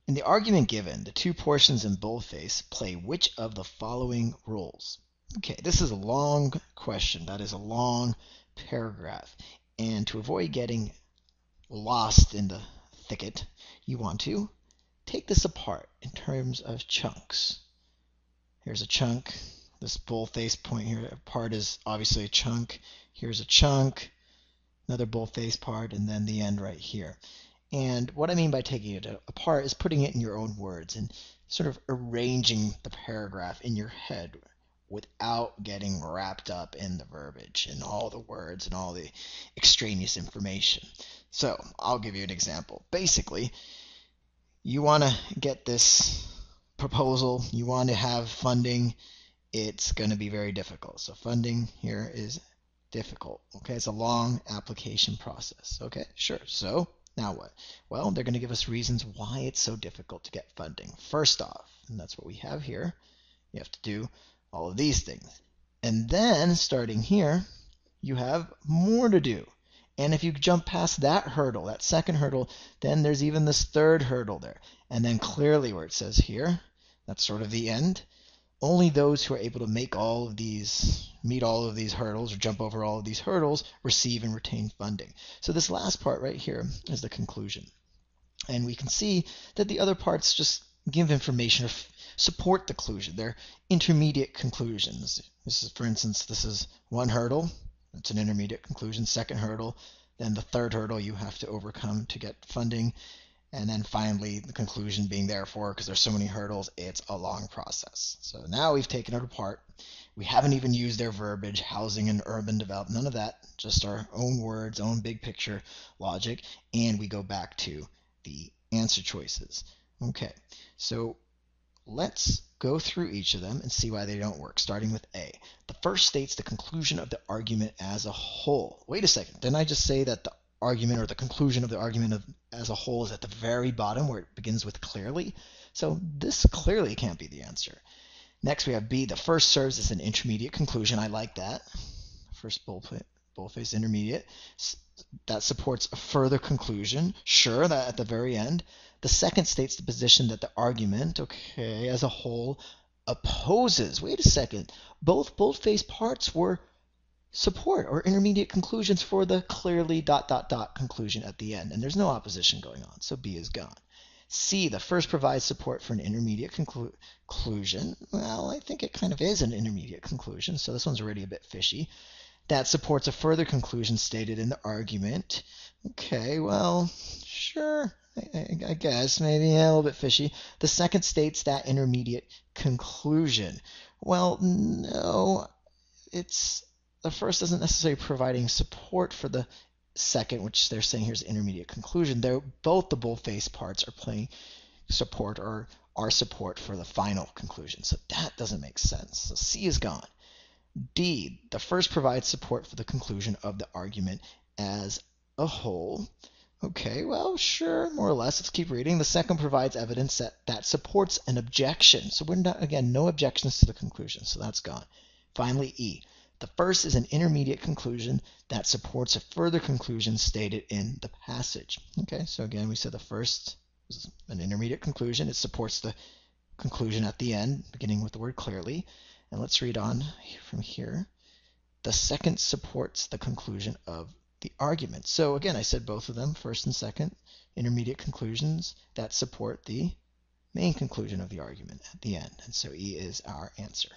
In the argument given, the two portions in boldface play which of the following roles? Okay, this is a long question. That is a long paragraph. And to avoid getting lost in the thicket, you want to take this apart in terms of chunks. Here's a chunk. This boldface point here part is obviously a chunk. Here's a chunk, another boldface part, and then the end right here. And what I mean by taking it apart is putting it in your own words and sort of arranging the paragraph in your head without getting wrapped up in the verbiage and all the words and all the extraneous information. So I'll give you an example. Basically, you want to get this proposal, you want to have funding, it's going to be very difficult. So funding here is difficult. Okay, it's a long application process. Okay, sure. So now what? Well, they're going to give us reasons why it's so difficult to get funding. First off, and that's what we have here, you have to do all of these things. And then, starting here, you have more to do. And if you jump past that hurdle, that second hurdle, then there's even this third hurdle there. And then clearly where it says here, that's sort of the end. Only those who are able to meet all of these hurdles or jump over all of these hurdles receive and retain funding. So this last part right here is the conclusion. And we can see that the other parts just give information or support the conclusion. They're intermediate conclusions. This is, for instance, this is one hurdle. It's an intermediate conclusion. Second hurdle. Then the third hurdle you have to overcome to get funding. And then finally, the conclusion being therefore, because there's so many hurdles, it's a long process. So now we've taken it apart. We haven't even used their verbiage, housing and urban development, none of that, just our own words, own big picture logic, and we go back to the answer choices. Okay, so let's go through each of them and see why they don't work, starting with A. The first states the conclusion of the argument as a whole. Wait a second, didn't I just say that the argument or the conclusion of the argument as a whole is at the very bottom where it begins with clearly? So this clearly can't be the answer. Next we have B. The first serves as an intermediate conclusion. I like that. First boldface intermediate. That supports a further conclusion. Sure, that at the very end. The second states the position that the argument, okay, as a whole, opposes. Wait a second. Both boldface parts were support or intermediate conclusions for the clearly ... conclusion at the end. And there's no opposition going on, so B is gone. C, the first provides support for an intermediate conclusion. Well, I think it kind of is an intermediate conclusion, so this one's already a bit fishy. That supports a further conclusion stated in the argument. Okay, well, sure, I guess, maybe a little bit fishy. The second states that intermediate conclusion. Well, no, the first isn't necessarily providing support for the second, which they're saying here's intermediate conclusion. Both the boldface parts are playing support or are support for the final conclusion. So that doesn't make sense. So C is gone. D, the first provides support for the conclusion of the argument as a whole. Okay, well, sure, more or less. Let's keep reading. The second provides evidence that supports an objection. So we're not, again, no objections to the conclusion. So that's gone. Finally, E. The first is an intermediate conclusion that supports a further conclusion stated in the passage. Okay, so again, we said the first is an intermediate conclusion. It supports the conclusion at the end, beginning with the word clearly. And let's read on from here. The second supports the conclusion of the argument. So again, I said both of them, first and second, intermediate conclusions that support the main conclusion of the argument at the end. And so E is our answer.